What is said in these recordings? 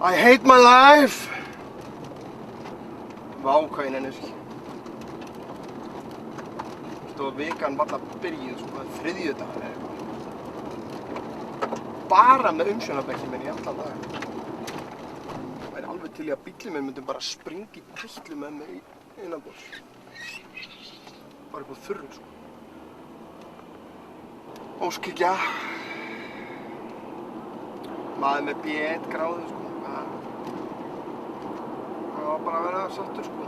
I hate my life! Vá, hvað ég nenni þessu ekki. Vikan varla byrjuð, sko, þriðjudagur eða eitthvað. Bara með umsjónarbekki minn í allan dag. Það væri alveg til í að bíllinn minn myndi bara springa í tætlu með mér innanborðs. Bara upp á þurru, sko. Óskhyggja. Maður með B1 gráðu, sko. Það var bara að vera sáttur, sko.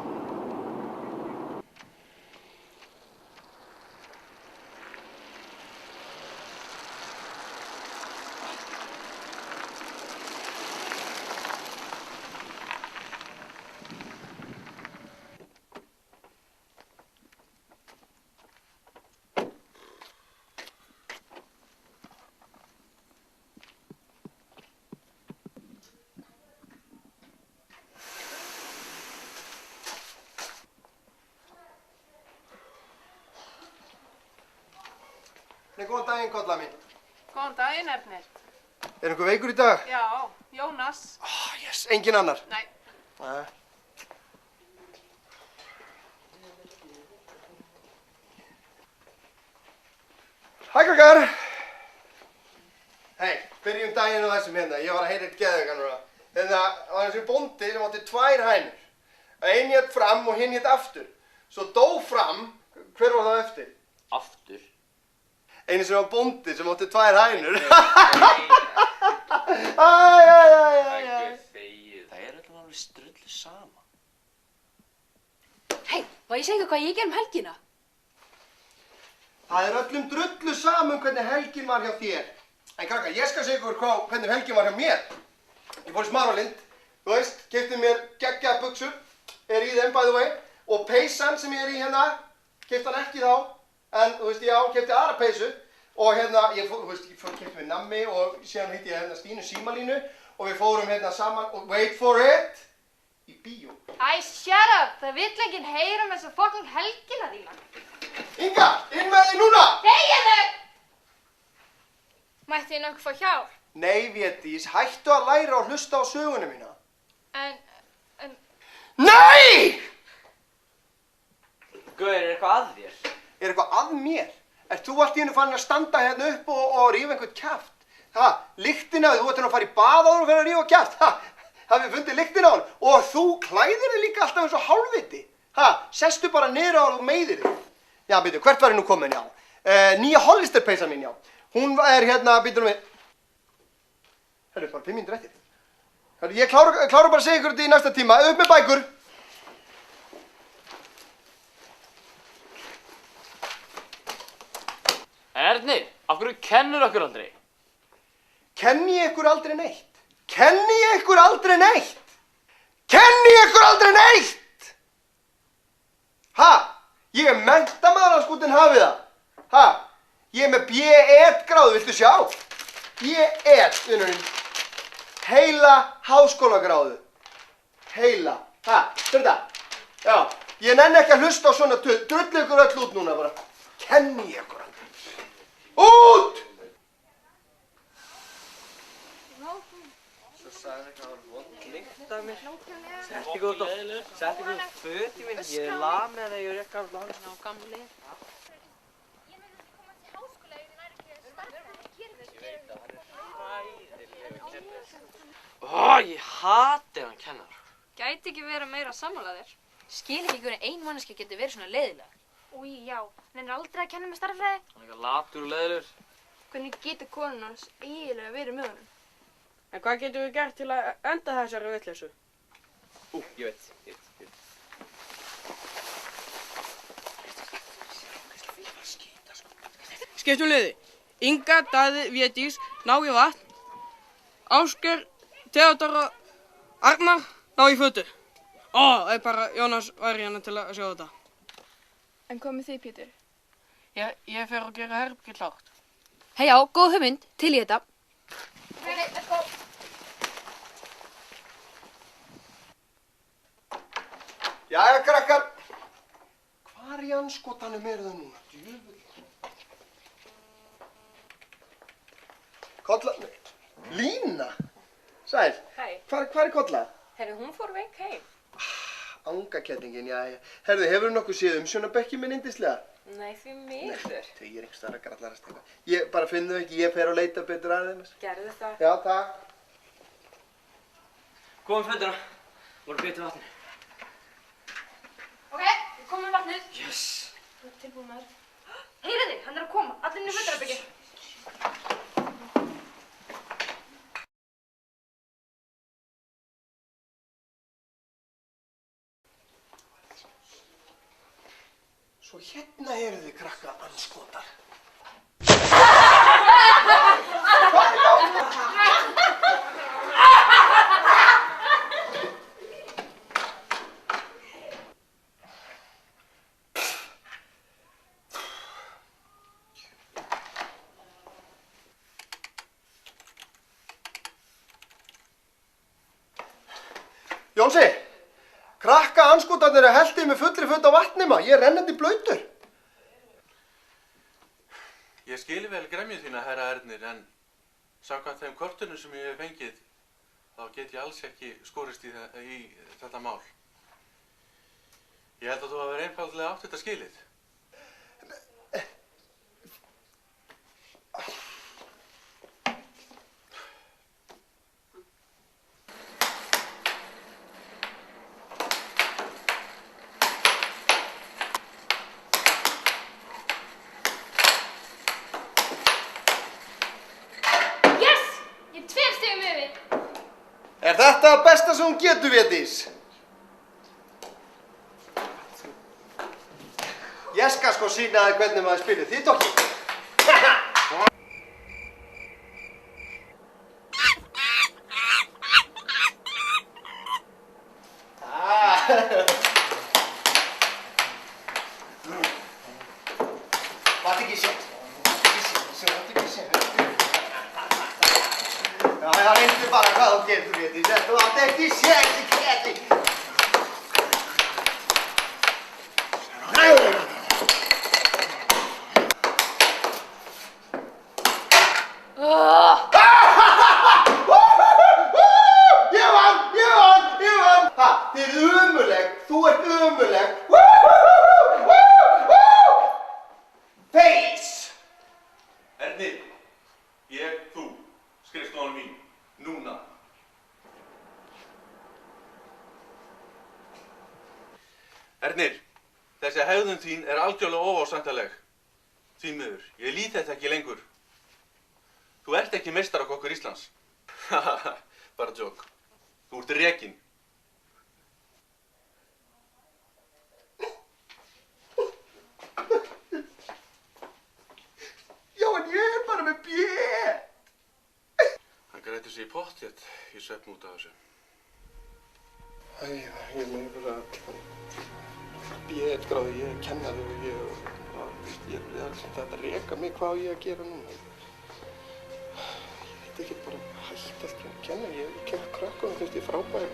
Nei, góðan daginn, kolla mín. Góðan daginn, Ernir. Er einhver veikur í dag? Já, Jónas. Yes, engin annar? Nei. Nei. Hæ, krakkar! Hei, byrjum daginn á þessum hérna. Ég var að heyra eitt geðveikan núna. Það var þessi bóndi sem átti 2 hænur. Ein hét fram og hinn hét aftur. Svo dó fram, hver var það eftir? Aftur? Einu sem var bóndi sem átti 2 hænur. Æ. Það öllum alveg strullu sama. Hei, má ég segja hvað ég ger helgina? Það öllum drullu saman hvernig helgin var hjá þér. En krakkar, ég skal segja ykkur hvernig helgin var hjá mér. Ég fór í Smáralind, þú veist, keypti mér geggjaðar buxur, er í þeim by the way, og peysan sem ég er í hérna, keypti hann ekki þá, en þú veist, já, keypti aðra peysu, og hérna, ég keypti mér nammi og síðan hitti ég hérna Stínu Símalínu og við fórum hérna saman og wait for it, í bíó. Æ, shut up! Það vill enginn heyra um þessa fucking helgina þína. Inga, inn með þig núna! Þegiðu! Mætti ég nokkuð fá hjálp? Nei, Védís, hættu að læra og hlusta á söguna mína. En... NEI! Gauður, er eitthvað að þér? Er eitthvað að mér? Ert þú allt í einu farin að standa hérna upp og rífa einhvern kjaft? Ha, lyktina, þú ert hérna að fara í bað áður og fyrir að rífa kjaft? Ha, hafið fundið lyktina á hann? Og þú klæðir þig líka alltaf eins og hálfviti? Ha, sestu bara niður á hann og meiðir þig. Já, byrju, hvert var ég nú komin, já? Nýja Hollister-peysan mín, já. Hún er hérna, byrju nú við... Herru, bara 5 mínútur eftir. Herru, ég klára bara að segja ykkur þetta í næsta tíma. Upp með bækur. Ernir, af hverju kennur okkur aldrei? Kenni ég ykkur aldrei neitt? Kenni ég ykkur aldrei neitt? Kenni ég ykkur aldrei neitt? Ha? Ég er menntamaður á skútin hafið það. Ha? Ég er með B1 gráðu, viltu sjá? B1, vinnurinn. Heila háskólagráðu. Heila. Ha? Þetta? Já. Ég nenni ekki að hlusta á svona drullu ykkur öll út núna bara. Kenni ég ykkur aldrei. Út! Svo sagði hann eitthvað vond lykt af mér. Sett ykkur út föt í minn. Ég er lamið þegar ég er ekki af land. Ná, gamli. Ég hati hann kennar. Gæti ekki verið meira að sammála þér? Skil ekki hvernig ein manneskja getur verið svona leiðilega. Új, já. Nennir aldrei að kenna með starffræði? Hann er eitthvað latur og leiðilegur. Hvernig getur konun hans eiginlega verið með honum? En hvað getum við gert til að enda þessari vitleysu? Ég veit. Skiptum liði. Inga, Daði, Védís, Nói Vatn, Ásgeir, Theodór og Arnar ná í fötu. Bara Jónas væri hérna til að sjá þetta. En hvað með þig, Pétur? Ég fer að gera herbergið klárt. Hei já, góð hugmynd, til í þetta. Nei, let's go! Jæja, krakkar. Hvar í andskotanum eru það núna? Djöfull. Kolla... Lína? Sæl. Hæ. Hvar er Kolla? Herru, hún fór veik heim. Angakettingin, já. Herðu, hefur nokkuð séð umsjónarbekki minn yndislega? Nei, því miður. Þau er einhvers staðar að grallarast eitthvað. Ég bara finn þau ekki, ég fer að leita betur að þeim. Gerðu það. Já, takk. Komum fötuna. Voru betur vatni. Ok, við komum með vatnið. Yes. Þú ert tilbúin með þér. Heyriði, hann er að koma. Allir inn í fötunarbyggju. Svo hérna eru þið krakka andskotar. Jónsi, krakka andskotarnir er heldið með fullri futt á vatni maður. Ég er rennandi blautur. Ég skili vel gremju þína, herra Ernir, en samkvæmt þeim kortunum sem ég hef fengið, þá get ég alls ekki skorist í þetta mál. Ég held að þú hafi einfaldlega átt þetta skilið. Yes! Ég er 2 stigum yfir. Er þetta að besta sem hún getur, Védís? Ég skal sko sýna þér hvernig maður spilir. Þið tókið. Vart ekki sér. Já, reyndu bara hvað þú getur, Védís. Þú átt ekki sér, Védís. Ég vann! Ha, þið eruð ömurleg. Þú ert ömurleg. Face! Ernir, þú, skrifstofan mín, núna. Ernir, þessi hegðun þín er algjörlega óásæntanleg. Því miður, ég lít þetta ekki lengur. Þú ert ekki meistarakokkur Íslands. Hahaha, bara djók. Þú ert rekinn. Já, en ég er bara með bjö. Hann grætur sig í pottþétt í svefn út af þessu. Ég meina bara bjö gráði, ég er kennari og ég er þetta reka mig hvað á ég að gera núna. Ég veit ekki bara hægt allt að kenna, ég kenna krökkunum finnst ég frábær.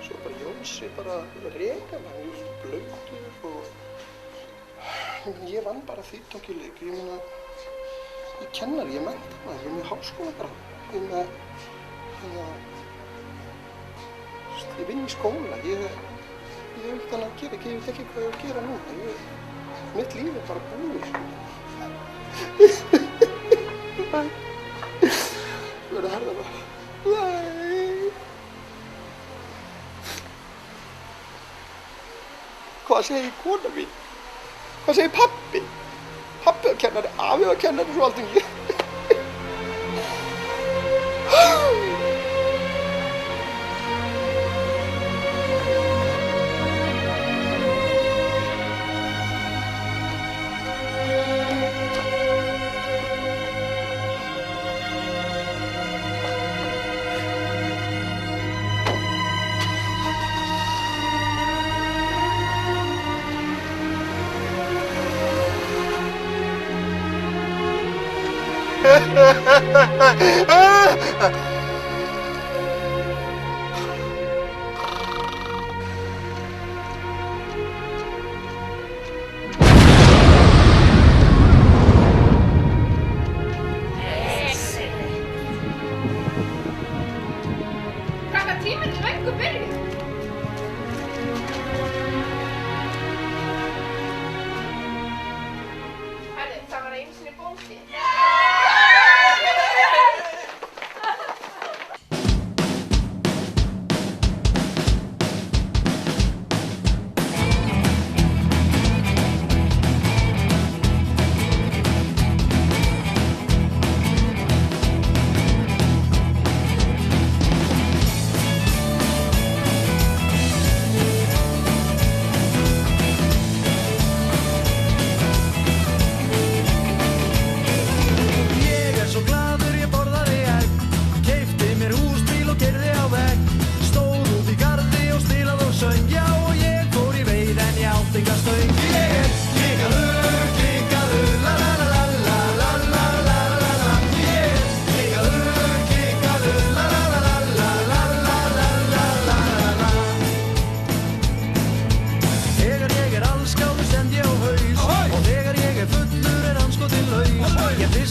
Svo bara Jónsi bara reka mig, hann er blautur og ég vann bara því tók ég leik. Ég meina, ég kennari, ég mennta maður, ég er með háskóla bara. Ég meina, ég vinn í skóla, ég hef ekkert annað að gera, ég veit ekki hvað ég er að gera núna. Mitt líf er bara búið. Ég verði að herða bara. Nei. Hvað segir kona mín? Hvað segir pabbi? Pabbi var kennari, afi var kennari, svo aldrei ég. bara einu sinni bóndi.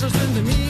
Stundum í